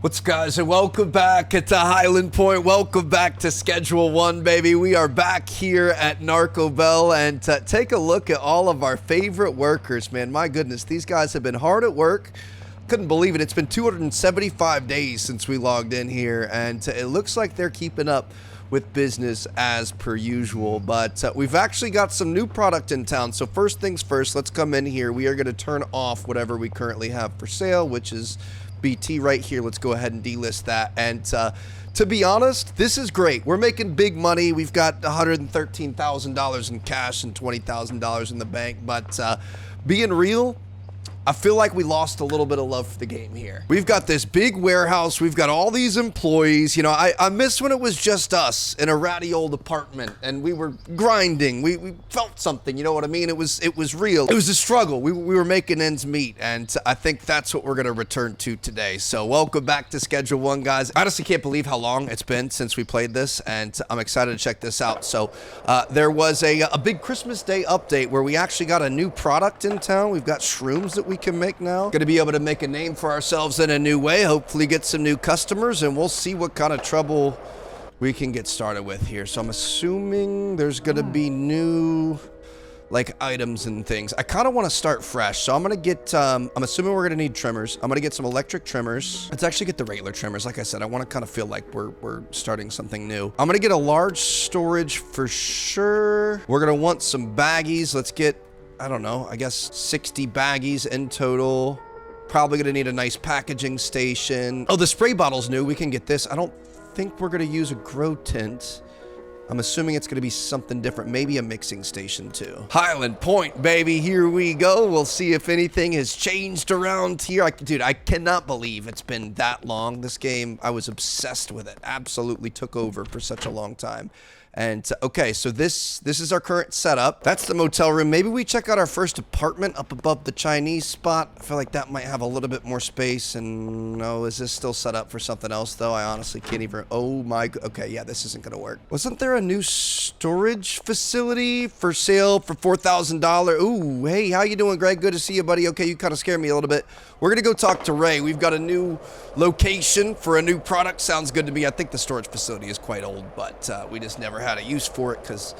What's up, guys, and welcome back to Highland Point. Welcome back to Schedule 1, baby. We are back here at Narco Bell, and take a look at all of our favorite workers, man. My goodness, these guys have been hard at work. Couldn't believe it. It's been 275 days since we logged in here, and it looks like they're keeping up with business as per usual. But we've actually got some new product in town. So first things first, let's come in here. We are going to turn off whatever we currently have for sale, which is BT right here. Let's go ahead and delist that. And to be honest, this is great. We're making big money. We've got $113,000 in cash and $20,000 in the bank. But being real, I feel like we lost a little bit of love for the game here. We've got this big warehouse. We've got all these employees. You know, I miss when it was just us in a ratty old apartment and we were grinding. We felt something, you know what I mean? It was real. It was a struggle. We were making ends meet, and I think that's what we're going to return to today. So welcome back to Schedule 1, guys. I honestly can't believe how long it's been since we played this, and I'm excited to check this out. So there was a big Christmas Day update where we actually got a new product in town. We've got shrooms that we can make now. Going to be able to make a name for ourselves in a new way, hopefully get some new customers, and we'll see what kind of trouble we can get started with here. So I'm assuming there's going to be new like items and things. I kind of want to start fresh, so I'm going to get I'm assuming we're going to need trimmers. I'm going to get some electric trimmers. Let's actually get the regular trimmers. Like I said, I want to kind of feel like we're starting something new. I'm going to get a large storage for sure. We're going to want some baggies. Let's get, I don't know, I guess 60 baggies in total. Probably gonna need a nice packaging station. Oh, the spray bottle's new. We can get this. I don't think we're gonna use a grow tint. I'm assuming it's gonna be something different. Maybe a mixing station too. Highland Point, baby. Here we go. We'll see if anything has changed around here. Dude, I cannot believe it's been that long. This game, I was obsessed with it. Absolutely took over for such a long time. And okay, so this is our current setup. That's the motel room. Maybe we check out our first apartment up above the Chinese spot. I feel like that might have a little bit more space. And no, is this still set up for something else though? I honestly can't even. Oh my. Okay, yeah, this isn't gonna work. Wasn't there a new storage facility for sale for $4,000? Ooh, hey, how you doing, Greg? Good to see you, buddy. Okay, you kind of scared me a little bit. We're gonna go talk to Ray. We've got a new location for a new product. Sounds good to me. I think the storage facility is quite old, but we just never had a use for it because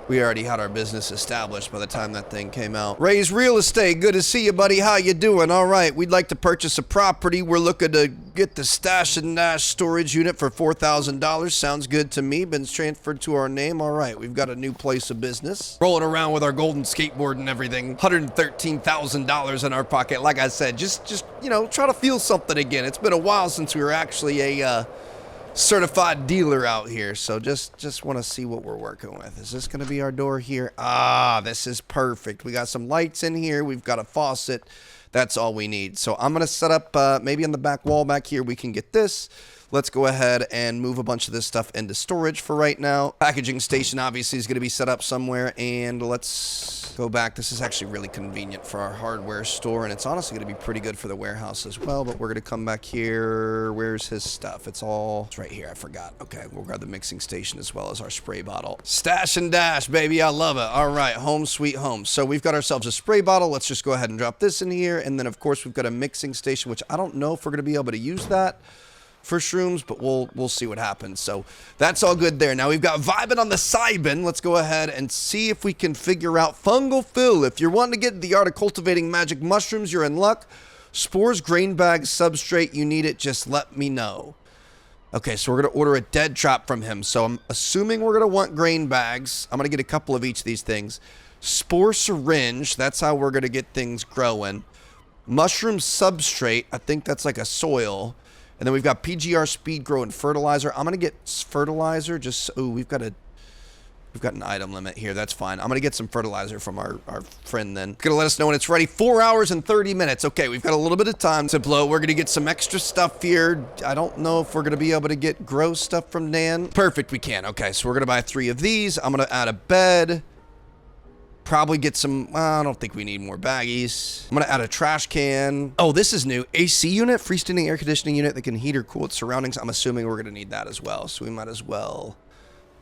we already had our business established by the time that thing came out. Ray's Real Estate, good to see you, buddy. How you doing? All right, we'd like to purchase a property. We're looking to get the Stash and Dash storage unit for $4,000. Sounds good to me. Been transferred to our name. All right, we've got a new place of business. Rolling around with our golden skateboard and everything. $113,000 in our pocket. Like I said, just you know, try to feel something again. It's been a while since we were actually a certified dealer out here, so just want to see what we're working with. Is this going to be our door here? Ah, this is perfect. We got some lights in here. We've got a faucet. That's all we need. So I'm going to set up maybe on the back wall back here we can get this. Let's go ahead and move a bunch of this stuff into storage for right now. Packaging station obviously is going to be set up somewhere, and let's go back. This is actually really convenient for our hardware store, and it's honestly going to be pretty good for the warehouse as well, but we're going to come back here. Where's his stuff? It's right here. I forgot. Okay, we'll grab the mixing station as well as our spray bottle. Stash and Dash, baby. I love it. All right, home sweet home. So we've got ourselves a spray bottle. Let's just go ahead and drop this in here, and then, of course, we've got a mixing station, which I don't know if we're going to be able to use that for shrooms, but we'll see what happens. So that's all good there. Now we've got vibing on the Cybin. Let's go ahead and see if we can figure out fungal fill. If you're wanting to get the art of cultivating magic mushrooms, you're in luck. Spores, grain bags, substrate, you need it, just let me know. Okay, so we're going to order a dead trap from him. So I'm assuming we're going to want grain bags. I'm going to get a couple of each of these things. Spore syringe, that's how we're going to get things growing. Mushroom substrate, I think that's like a soil. And then we've got PGR speed grow and fertilizer. I'm going to get fertilizer just, oh, we've got an item limit here. That's fine. I'm going to get some fertilizer from our friend then. Going to let us know when it's ready. 4 hours and 30 minutes. Okay, we've got a little bit of time to blow. We're going to get some extra stuff here. I don't know if we're going to be able to get grow stuff from Dan. Perfect, we can. Okay, so we're going to buy 3 of these. I'm going to add a bed. Probably get some, I don't think we need more baggies. I'm going to add a trash can. Oh, this is new. AC unit, freestanding air conditioning unit that can heat or cool its surroundings. I'm assuming we're going to need that as well. So we might as well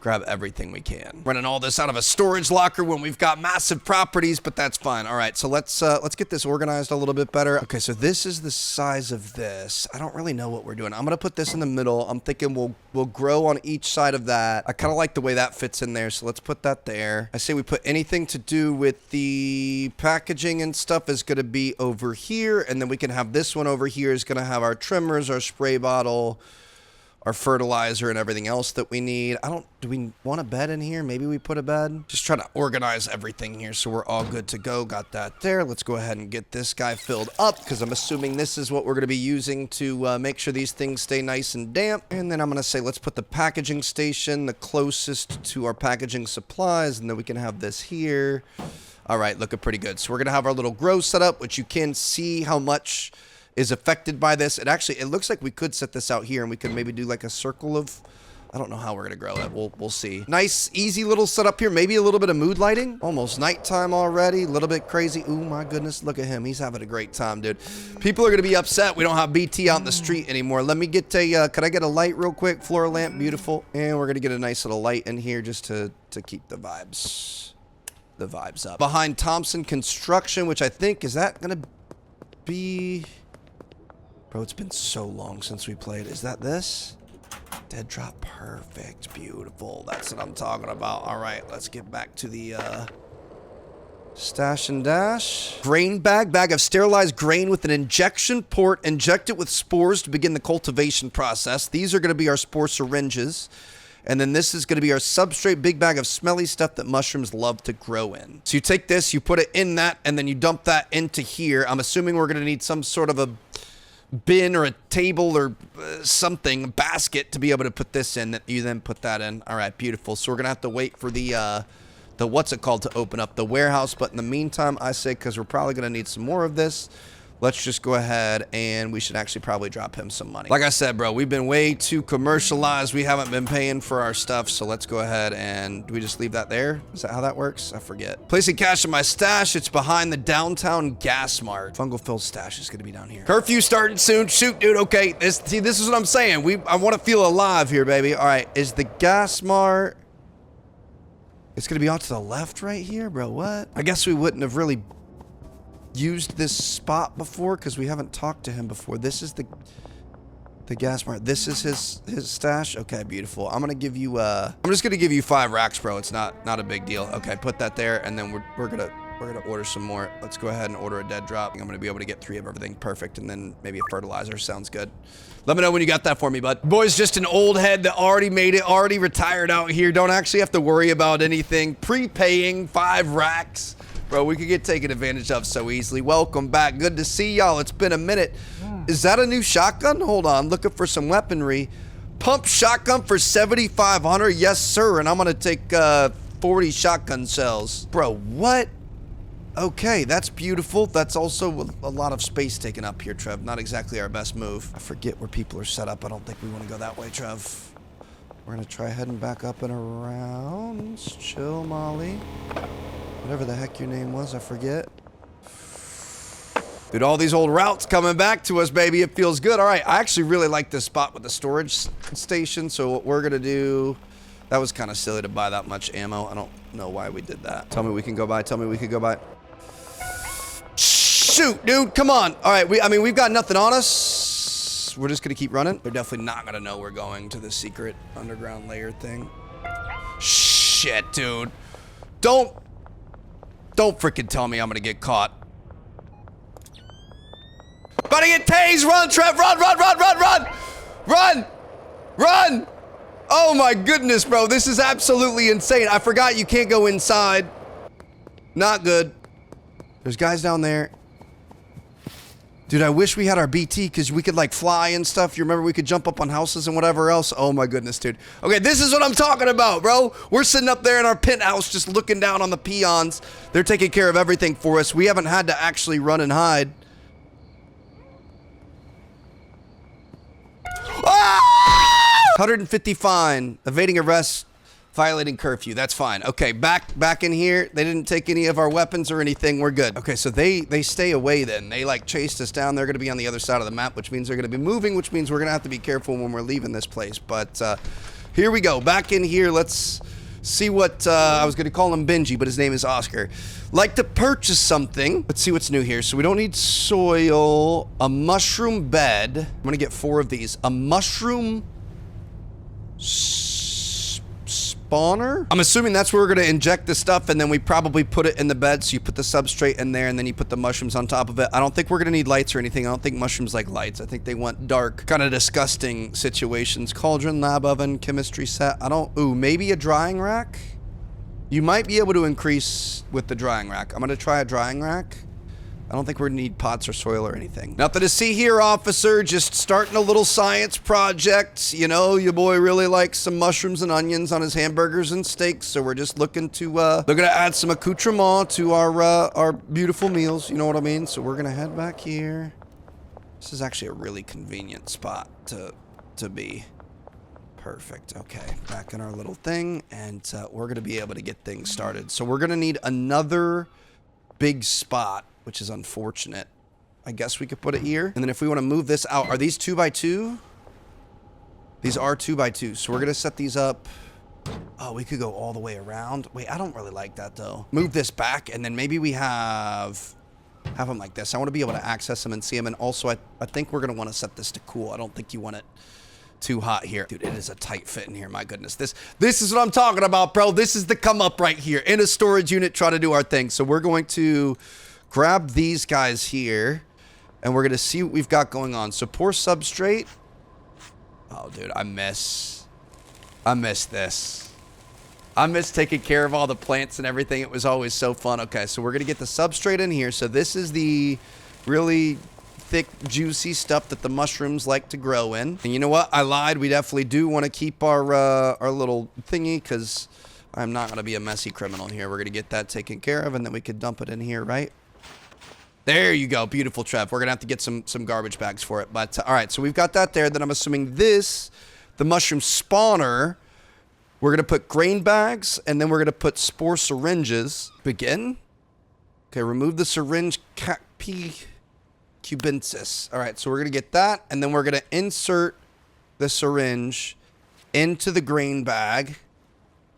grab everything we can. Running all this out of a storage locker when we've got massive properties, but that's fine. All right, so let's get this organized a little bit better. Okay, so this is the size of this. I don't really know what we're doing. I'm gonna put this in the middle. I'm thinking we'll grow on each side of that. I kind of like the way that fits in there, so let's put that there. I say we put anything to do with the packaging and stuff is gonna be over here, and then we can have this one over here is gonna have our trimmers, our spray bottle, our fertilizer, and everything else that we need. Do we want a bed in here? Maybe we put a bed. Just trying to organize everything here so we're all good to go. Got that there. Let's go ahead and get this guy filled up because I'm assuming this is what we're going to be using to make sure these things stay nice and damp. And then I'm going to say let's put the packaging station the closest to our packaging supplies, and then we can have this here. All right, looking pretty good. So we're going to have our little grow setup, which you can see how much is affected by this. It looks like we could set this out here and we could maybe do like a circle of, I don't know how we're gonna grow it. We'll see. Nice, easy little setup here. Maybe a little bit of mood lighting. Almost nighttime already. A little bit crazy. Ooh, my goodness, look at him. He's having a great time, dude. People are gonna be upset we don't have BT out in the street anymore. Let me get a, could I get a light real quick? Floor lamp, beautiful. And we're gonna get a nice little light in here just to keep the vibes up. Behind Thompson Construction, which I think, is that gonna be... Bro, it's been so long since we played. Is that this? Dead drop. Perfect. Beautiful. That's what I'm talking about. All right, let's get back to the stash and dash. Grain bag of sterilized grain with an injection port. Inject it with spores to begin the cultivation process. These are going to be our spore syringes. And then this is going to be our substrate, big bag of smelly stuff that mushrooms love to grow in. So you take this, you put it in that, and then you dump that into here. I'm assuming we're going to need some sort of a bin or a table or something, a basket to be able to put this in that you then put that in. All right, beautiful. So we're gonna have to wait for the what's it called to open up, the warehouse. But in the meantime, I say, because we're probably gonna need some more of this, let's just go ahead and we should actually probably drop him some money. Like I said, bro, we've been way too commercialized. We haven't been paying for our stuff. So let's go ahead and do we just leave that there? Is that how that works? I forget. Placing cash in my stash. It's behind the downtown gas mart. Fungal filled stash is going to be down here. Curfew starting soon. Shoot, dude. Okay. This is what I'm saying. I want to feel alive here, baby. All right. Is the gas mart... It's going to be off to the left right here, bro. What? I guess we wouldn't have really used this spot before because we haven't talked to him before. This is the gas mart. This is his stash. Okay, beautiful. I'm gonna give you I'm just gonna give you 5 racks, bro. It's not a big deal. Okay, put that there, and then we're gonna order some more. Let's go ahead and order a dead drop. I'm gonna be able to get 3 of everything. Perfect. And then maybe a fertilizer. Sounds good. Let me know when you got that for me, bud. Boy's just an old head that already made it, already retired out here. Don't actually have to worry about anything. Prepaying 5 racks. Bro, we could get taken advantage of so easily. Welcome back. Good to see y'all. It's been a minute. Is that a new shotgun? Hold on. Looking for some weaponry. Pump shotgun for 7,500. Yes, sir. And I'm going to take 40 shotgun shells. Bro, what? Okay, that's beautiful. That's also a lot of space taken up here, Trev. Not exactly our best move. I forget where people are set up. I don't think we want to go that way, Trev. We're going to try heading back up and around. Chill, Molly. Whatever the heck your name was, I forget. Dude, all these old routes coming back to us, baby. It feels good. All right, I actually really like this spot with the storage station. So what we're going to do... That was kind of silly to buy that much ammo. I don't know why we did that. Tell me we can go by. Tell me we could go by. Shoot, dude. Come on. All right, I mean, we've got nothing on us. We're just going to keep running. They're definitely not going to know we're going to the secret underground layer thing. Shit, dude. Don't freaking tell me I'm gonna get caught. About to get tased! Run, Trev! Run, run, run, run, run! Run! Run! Oh my goodness, bro. This is absolutely insane. I forgot you can't go inside. Not good. There's guys down there. Dude, I wish we had our BT because we could like fly and stuff. You remember we could jump up on houses and whatever else? Oh my goodness, dude. Okay, this is what I'm talking about, bro. We're sitting up there in our penthouse just looking down on the peons. They're taking care of everything for us. We haven't had to actually run and hide. Ah! 150 fine. Evading arrest. Violating curfew. That's fine. Okay, back in here. They didn't take any of our weapons or anything. We're good. Okay, so they stay away then. They like chased us down. They're going to be on the other side of the map, which means they're going to be moving, which means we're going to have to be careful when we're leaving this place. But here we go. Back in here. Let's see what, I was going to call him Benji, but his name is Oscar. Like to purchase something. Let's see what's new here. So we don't need soil, a mushroom bed. I'm going to get 4 of these. A mushroom spawner? I'm assuming that's where we're going to inject the stuff, and then we probably put it in the bed. So you put the substrate in there, and then you put the mushrooms on top of it. I don't think we're going to need lights or anything. I don't think mushrooms like lights. I think they want dark, kind of disgusting situations. Cauldron, lab oven, chemistry set. Ooh, maybe a drying rack? You might be able to increase with the drying rack. I'm going to try a drying rack. I don't think we're going to need pots or soil or anything. Nothing to see here, officer. Just starting a little science project. You know, your boy really likes some mushrooms and onions on his hamburgers and steaks, so we're just looking to add some accoutrement to our beautiful meals. You know what I mean? So we're gonna head back here. This is actually a really convenient spot to be. Perfect. Okay, back in our little thing, and we're gonna be able to get things started. So we're gonna need another big spot, which is unfortunate. I guess we could put it here. And then if we want to move this out, are these 2x2? These are 2x2. So we're going to set these up. Oh, we could go all the way around. Wait, I don't really like that though. Move this back, and then maybe we have them like this. I want to be able to access them and see them. And also, I think we're going to want to set this to cool. I don't think you want it too hot here. Dude, it is a tight fit in here. My goodness. This is what I'm talking about, bro. This is the come up right here in a storage unit trying to do our thing. So we're going to grab these guys here, and we're going to see what we've got going on. So pour substrate. Oh, dude, I miss this. I miss taking care of all the plants and everything. It was always so fun. Okay, so we're going to get the substrate in here. So this is the really thick, juicy stuff that the mushrooms like to grow in. And you know what? I lied. We definitely do want to keep our little thingy, because I'm not going to be a messy criminal here. We're going to get that taken care of, and then we could dump it in here, right? There you go. Beautiful, Trev. We're going to have to get some garbage bags for it. But, all right, so we've got that there. Then I'm assuming this, the mushroom spawner, we're going to put grain bags, and then we're going to put spore syringes. Begin. Okay, remove the syringe P. cubensis. All right, so we're going to get that, and then we're going to insert the syringe into the grain bag.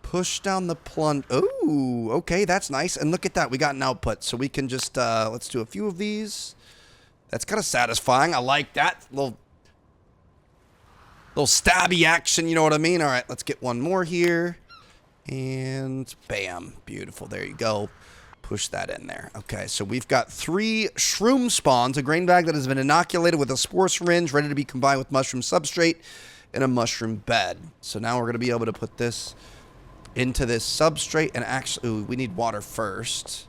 Push down the plunge. Ooh, okay, that's nice. And look at that. We got an output, so we can just, let's do a few of these. That's kind of satisfying. I like that. Little stabby action, you know what I mean? All right, let's get one more here. And bam. Beautiful. There you go. Push that in there. Okay, so we've got 3 shroom spawns, a grain bag that has been inoculated with a spore syringe, ready to be combined with mushroom substrate in a mushroom bed. So now we're going to be able to put this into this substrate, and actually, ooh, we need water first.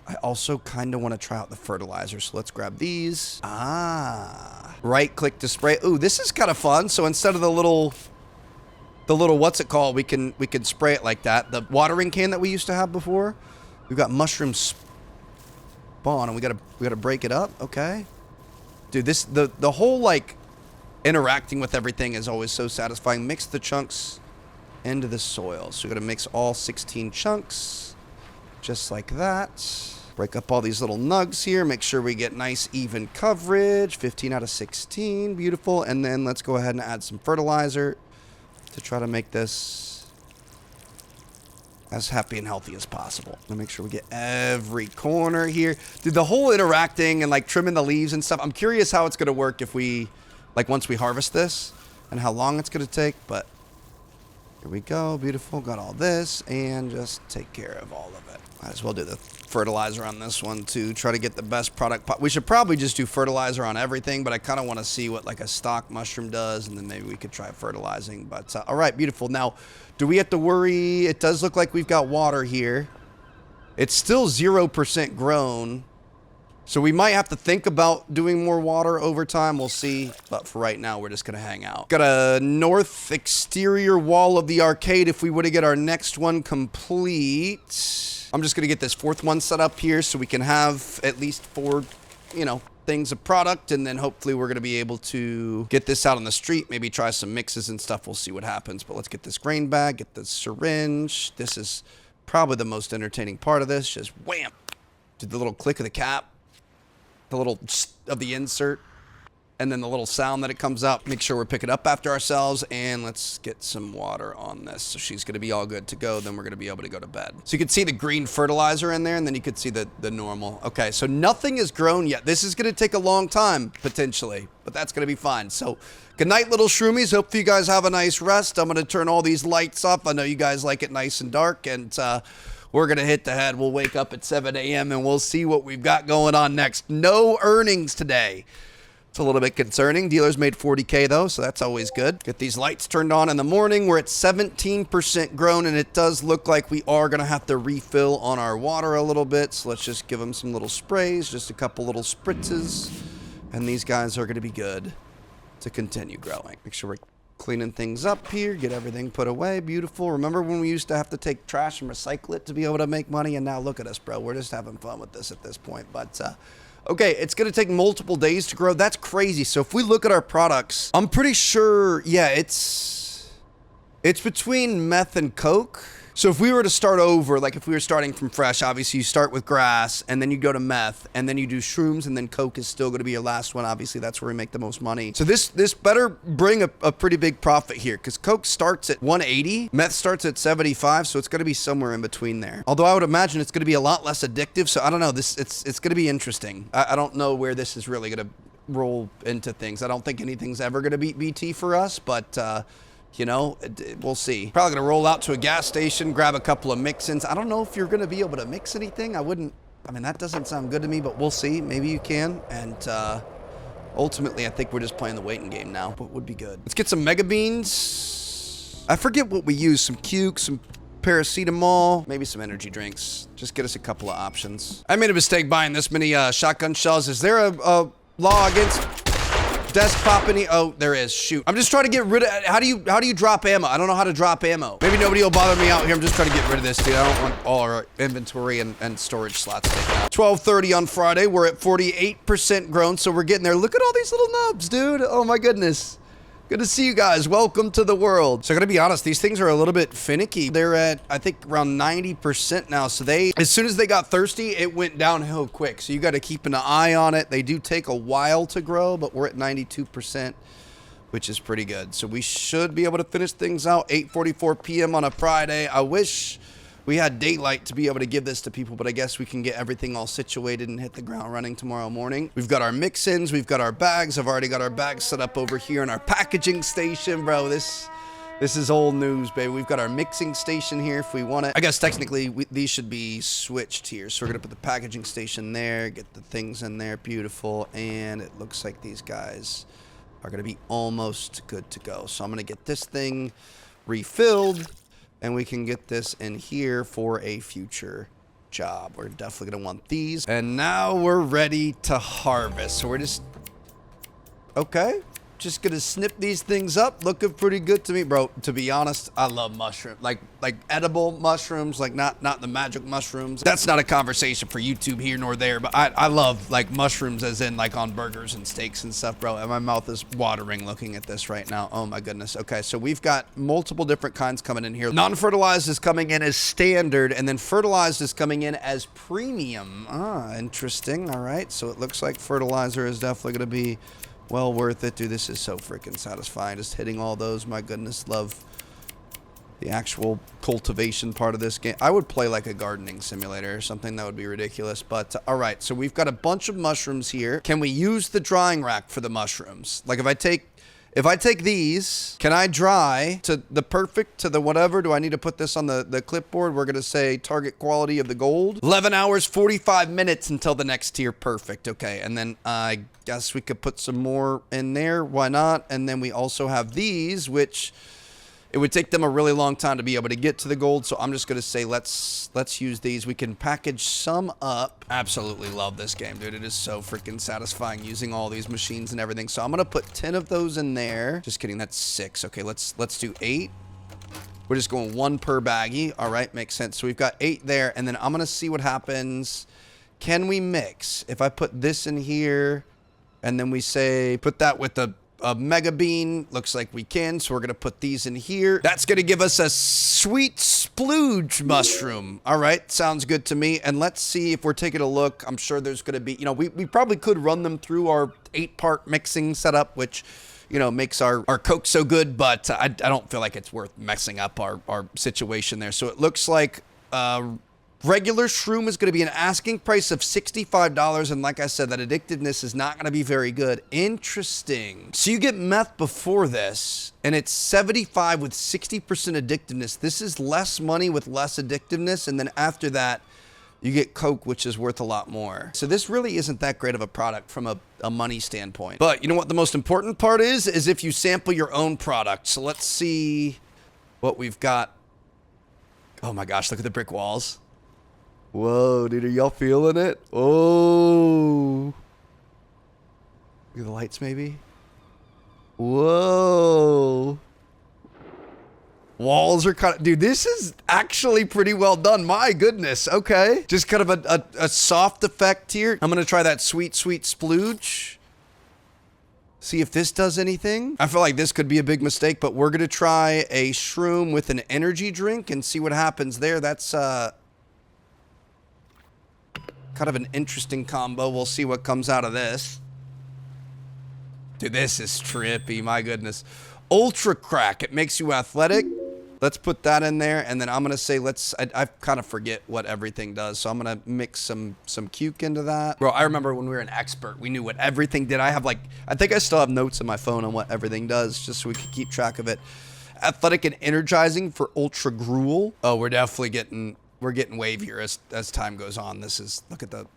I also kind of want to try out the fertilizer, so let's grab these. Right click to spray. Ooh, this is kind of fun. So instead of the little what's it called, we can spray it like that. The watering can that we used to have before. We've got mushroom spawn, and we gotta break it up. Okay, dude, the whole like interacting with everything is always so satisfying. Mix the chunks into the soil. So we're gonna mix all 16 chunks, just like that. Break up all these little nugs here. Make sure we get nice even coverage. 15 out of 16, beautiful. And then let's go ahead and add some fertilizer to try to make this as happy and healthy as possible. And make sure we get every corner here. Dude, the whole interacting and like trimming the leaves and stuff. I'm curious how it's gonna work if we, like once we harvest this, and how long it's gonna take, but here we go, beautiful. Got all this, and just take care of all of it. Might as well do the fertilizer on this one too. Try to get the best product. We should probably just do fertilizer on everything, but I kind of want to see what like a stock mushroom does, and then maybe we could try fertilizing. But all right, beautiful. Now, do we have to worry? It does look like we've got water here. It's still 0% grown. So we might have to think about doing more water over time. We'll see. But for right now, we're just going to hang out. Got a north exterior wall of the arcade if we were to get our next one complete. I'm just going to get this 4th one set up here so we can have at least 4, things of product. And then hopefully we're going to be able to get this out on the street. Maybe try some mixes and stuff. We'll see what happens. But let's get this grain bag, get the syringe. This is probably the most entertaining part of this. Just wham. Did the little click of the cap. The little of the insert. and then the little sound that it comes out. Make sure we're picking up after ourselves, and let's get some water on this. So she's gonna be all good to go. Then we're gonna be able to go to bed. So you can see the green fertilizer in there, and then you could see the normal. Okay, so nothing is grown yet. This is gonna take a long time, potentially, but that's gonna be fine. So good night, little shroomies. Hope you guys have a nice rest. I'm gonna turn all these lights off. I know you guys like it nice and dark, and we're going to hit the head. We'll wake up at 7 a.m. and we'll see what we've got going on next. No earnings today. It's a little bit concerning. Dealers made 40K though, so that's always good. Get these lights turned on in the morning. We're at 17% grown, and it does look like we are going to have to refill on our water a little bit. So let's just give them some little sprays, just a couple little spritzes, and these guys are going to be good to continue growing. Make sure we're cleaning things up here, get everything put away. Beautiful. Remember when we used to have to take trash and recycle it to be able to make money? And now look at us, bro. We're just having fun with this at this point. But okay, it's going to take multiple days to grow. That's crazy. So if we look at our products, I'm pretty sure, yeah, it's between meth and coke. So if we were to start over, like if we were starting from fresh, obviously you start with grass, and then you go to meth, and then you do shrooms, and then coke is still going to be your last one. Obviously, that's where we make the most money. So this better bring a pretty big profit here, because coke starts at 180, meth starts at 75, so it's going to be somewhere in between there. Although I would imagine it's going to be a lot less addictive, so I don't know. It's going to be interesting. I don't know where this is really going to roll into things. I don't think anything's ever going to beat BT for us, but you know, we'll see. Probably gonna roll out to a gas station, grab a couple of mix-ins. I don't know if you're gonna be able to mix anything. I mean, that doesn't sound good to me, but we'll see. Maybe you can. And ultimately, I think we're just playing the waiting game now, but would be good. Let's get some mega beans. I forget what we use. Some Cuke, some paracetamol, maybe some energy drinks. Just get us a couple of options. I made a mistake buying this many shotgun shells. Is there a law against desk popping? Oh, there is. Shoot. I'm just trying to get rid of. How do you drop ammo? I don't know how to drop ammo. Maybe nobody will bother me out here. I'm just trying to get rid of this, dude. I don't want all our inventory and storage slots taken out. 12:30 on Friday. We're at 48% grown, so we're getting there. Look at all these little nubs, dude. Oh my goodness. Good to see you guys. Welcome to the world. So I'm gonna be honest, these things are a little bit finicky. They're at, I think, around 90% now. So as soon as they got thirsty, it went downhill quick. So you got to keep an eye on it. They do take a while to grow, but we're at 92%, which is pretty good. So we should be able to finish things out. 8:44 p.m. on a Friday. I wish we had daylight to be able to give this to people, but I guess we can get everything all situated and hit the ground running tomorrow morning. We've got our mix-ins, we've got our bags. I've already got our bags set up over here in our packaging station, bro. This is old news, baby. We've got our mixing station here if we want it. I guess technically these should be switched here. So we're gonna put the packaging station there, get the things in there, beautiful. And it looks like these guys are gonna be almost good to go. So I'm gonna get this thing refilled, and we can get this in here for a future job. We're definitely gonna want these. And now we're ready to harvest. So we're just, okay. Just gonna snip these things up. Looking pretty good to me, bro. To be honest, I love mushrooms, like edible mushrooms, like not the magic mushrooms. That's not a conversation for YouTube here nor there, but I love like mushrooms as in like on burgers and steaks and stuff, bro. And my mouth is watering looking at this right now. Oh my goodness. Okay, so we've got multiple different kinds coming in here. Non-fertilized is coming in as standard, and then fertilized is coming in as premium. Ah, interesting. All right, so it looks like fertilizer is definitely gonna be well worth it. Dude, this is so freaking satisfying. Just hitting all those. My goodness, love the actual cultivation part of this game. I would play like a gardening simulator or something. That would be ridiculous. But all right, so we've got a bunch of mushrooms here. Can we use the drying rack for the mushrooms? Like if I take these, can I dry to the perfect, to the whatever? Do I need to put this on the clipboard? We're going to say target quality of the gold. 11 hours, 45 minutes until the next tier. Perfect. Okay. And then I guess we could put some more in there. Why not? And then we also have these, which it would take them a really long time to be able to get to the gold. So I'm just going to say, let's use these. We can package some up. Absolutely love this game, dude. It is so freaking satisfying using all these machines and everything. So I'm going to put 10 of those in there. Just kidding. That's 6. Okay, let's do 8. We're just going 1 per baggie. All right, makes sense. So we've got 8 there. And then I'm going to see what happens. Can we mix? If I put this in here and then we say, put that with a a mega bean. Looks like we can, so we're gonna put these in here. That's gonna give us a sweet splooge mushroom. All right, sounds good to me. And let's see if we're taking a look. I'm sure there's gonna be, you know, we probably could run them through our 8-part mixing setup, which, you know, makes our Coke so good, but I don't feel like it's worth messing up our situation there. So it looks like regular shroom is going to be an asking price of $65, and like I said, that addictiveness is not going to be very good. Interesting. So you get meth before this, and it's 75 with 60% addictiveness. This is less money with less addictiveness, and then after that, you get Coke, which is worth a lot more. So this really isn't that great of a product from a money standpoint. But you know what the most important part is if you sample your own product. So let's see what we've got. Oh my gosh, look at the brick walls. Whoa, dude, are y'all feeling it? Oh. Look at the lights, maybe. Whoa. Walls are kind of, dude, this is actually pretty well done. My goodness. Okay. Just kind of a soft effect here. I'm going to try that sweet splooge. See if this does anything. I feel like this could be a big mistake, but we're going to try a shroom with an energy drink and see what happens there. That's, kind of an interesting combo. We'll see what comes out of this. Dude, this is trippy. My goodness. Ultra crack. It makes you athletic. Let's put that in there. And then I'm going to say, I kind of forget what everything does. So I'm going to mix some cuke into that. Bro, I remember when we were an expert, we knew what everything did. I think I still have notes in my phone on what everything does, just so we could keep track of it. Athletic and energizing for ultra gruel. Oh, we're definitely getting wavier as time goes on. Look at the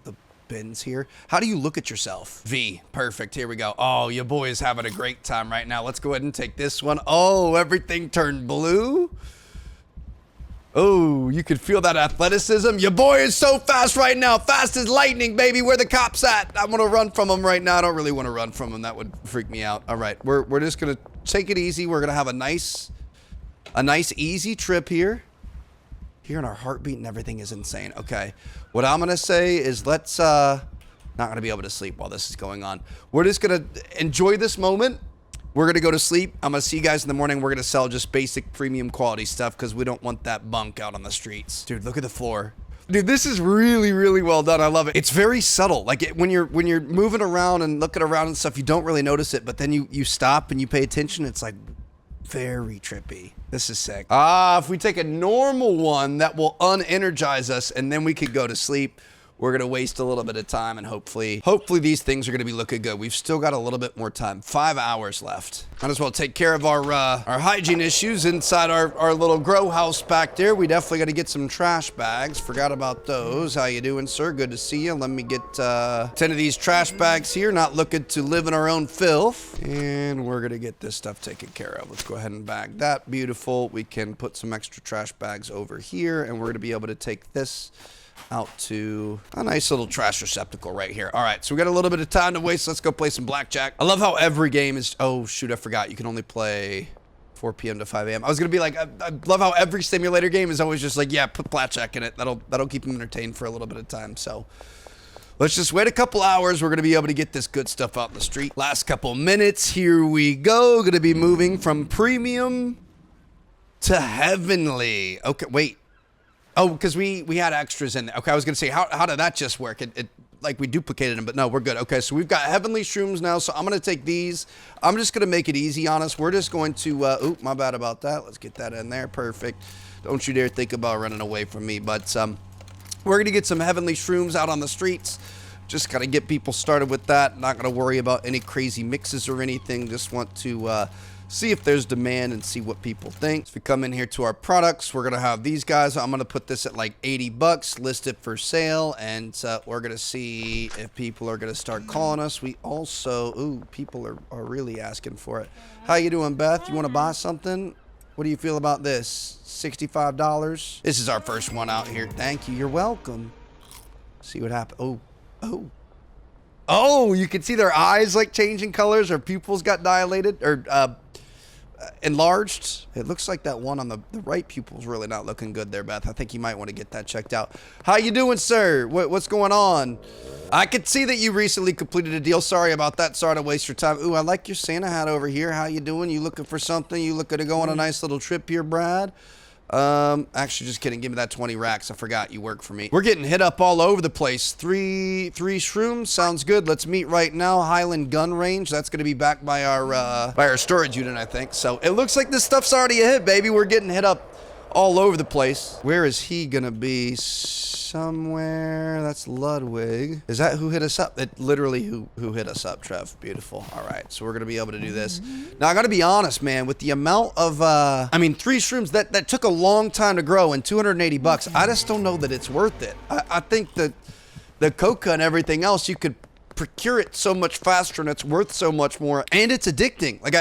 bins here. How do you look at yourself? V. Perfect. Here we go. Oh, your boy is having a great time right now. Let's go ahead and take this one. Oh, everything turned blue. Oh, you could feel that athleticism. Your boy is so fast right now. Fast as lightning, baby. Where the cops at? I'm going to run from him right now. I don't really want to run from him. That would freak me out. All right. We're just going to take it easy. We're going to have a nice easy trip here. Hearing our heartbeat and everything is insane. Okay. What I'm going to say is let's, not going to be able to sleep while this is going on. We're just going to enjoy this moment. We're going to go to sleep. I'm going to see you guys in the morning. We're going to sell just basic premium quality stuff because we don't want that bunk out on the streets. Dude, look at the floor. Dude, this is really, really well done. I love it. It's very subtle. Like when you're moving around and looking around and stuff, you don't really notice it, but then you stop and you pay attention. It's like very trippy. This is sick. If we take a normal one, that will unenergize us, and then we could go to sleep. We're going to waste a little bit of time, and hopefully these things are going to be looking good. We've still got a little bit more time. 5 hours left. Might as well take care of our hygiene issues inside our little grow house back there. We definitely got to get some trash bags. Forgot about those. How you doing, sir? Good to see you. Let me get 10 of these trash bags here. Not looking to live in our own filth. And we're going to get this stuff taken care of. Let's go ahead and bag that. Beautiful. We can put some extra trash bags over here, and we're going to be able to take this out to a nice little trash receptacle right here. All right, so we got a little bit of time to waste. Let's go play some blackjack. I love how every game is, oh shoot, I forgot. You can only play 4 p.m. to 5 a.m. I was gonna be like, I love how every simulator game is always just like, yeah, put blackjack in it. That'll keep them entertained for a little bit of time. So let's just wait a couple hours. We're gonna be able to get this good stuff out in the street. Last couple minutes, here we go. Gonna be moving from premium to heavenly. Okay, wait. Oh, because we had extras in there. Okay, I was going to say, how did that just work? It like we duplicated them, but no, we're good. Okay, so we've got heavenly shrooms now, so I'm going to take these. I'm just going to make it easy on us. We're just going to, oop, my bad about that. Let's get that in there. Perfect. Don't you dare think about running away from me, but we're going to get some heavenly shrooms out on the streets. Just got to get people started with that. Not going to worry about any crazy mixes or anything. Just want to see if there's demand and see what people think. So if we come in here to our products, we're going to have these guys. I'm going to put this at like 80 bucks, list it for sale, and we're going to see if people are going to start calling us. We also, ooh, people are really asking for it. How you doing, Beth? You want to buy something? What do you feel about this? $65. This is our first one out here. Thank you. You're welcome. See what happens. Oh, you can see their eyes like changing colors. Their pupils got dilated, or enlarged. It looks like that one on the right pupil's really not looking good there, Beth. I think you might want to get that checked out. How you doing, sir? What's going on? I could see that you recently completed a deal. Sorry about that. Sorry to waste your time. Ooh, I like your Santa hat over here. How you doing? You looking for something? You looking to go on a nice little trip here, Brad? Actually, just kidding. Give me that 20 racks. I forgot you work for me. We're getting hit up all over the place. Three shrooms. Sounds good. Let's meet right now. Highland Gun Range. That's going to be back by our storage unit, I think. So it looks like this stuff's already a hit, baby. We're getting hit up all over the place. Where is he gonna be? Somewhere. That's Ludwig. Is that who hit us up? It literally who hit us up, Trev. Beautiful. All right, so we're gonna be able to do this. Now I gotta be honest, man, with the amount of I mean, 3 shrooms that took a long time to grow and 280 bucks. I just don't know that it's worth it. I think that the coca and everything else, you could procure it so much faster and it's worth so much more, and it's addicting. Like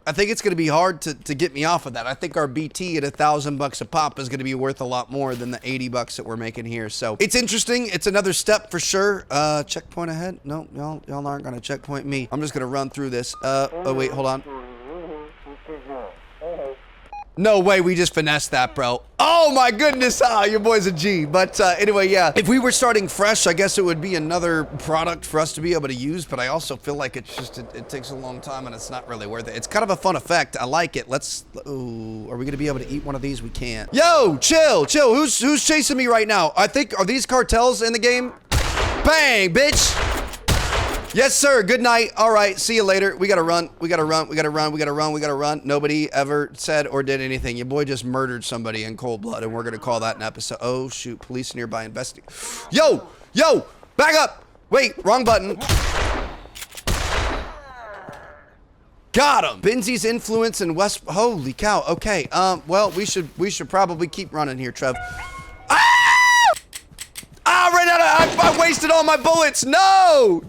I think it's going to be hard to get me off of that. I think our BT at $1,000 a pop is going to be worth a lot more than the 80 bucks that we're making here. So it's interesting. It's another step for sure. Checkpoint ahead. No, y'all aren't going to checkpoint me. I'm just going to run through this. Oh wait, hold on. No way, we just finessed that, bro. Oh my goodness, your boy's a G. But anyway, yeah, if we were starting fresh, I guess it would be another product for us to be able to use, but I also feel like it's just, it takes a long time and it's not really worth it. It's kind of a fun effect. I like it. Ooh, are we gonna be able to eat one of these? We can't. Yo, chill. Who's chasing me right now? I think, are these cartels in the game? Bang, bitch. Yes, sir. Good night. All right. See you later. We gotta run. We gotta run. Nobody ever said or did anything. Your boy just murdered somebody in cold blood, and we're gonna call that an episode. Oh, shoot. Police nearby investigating. Yo! Back up! Wait, wrong button. Got him. Benzi's influence in West. Holy cow. Okay. Well, we should probably keep running here, Trev. I wasted all my bullets. No,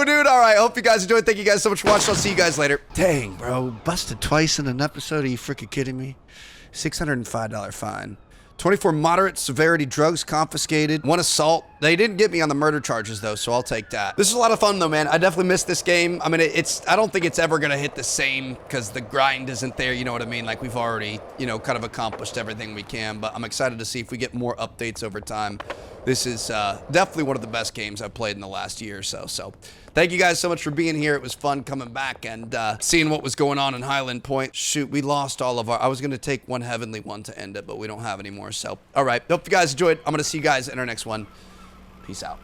dude. All right. Hope you guys enjoyed. Thank you guys so much for watching. I'll see you guys later. Dang, bro. Busted twice in an episode. Are you freaking kidding me? $605 fine. 24 moderate severity drugs confiscated. 1 assault. They didn't get me on the murder charges though, so I'll take that. This is a lot of fun though, man. I definitely missed this game. I mean, I don't think it's ever gonna hit the same because the grind isn't there, you know what I mean? Like we've already, you know, kind of accomplished everything we can, but I'm excited to see if we get more updates over time. This is definitely one of the best games I've played in the last year or so. So thank you guys so much for being here. It was fun coming back and seeing what was going on in Highland Point. Shoot, we lost all of our, I was gonna take one heavenly one to end it, but we don't have any more. So, all right, hope you guys enjoyed. I'm gonna see you guys in our next one. Peace out.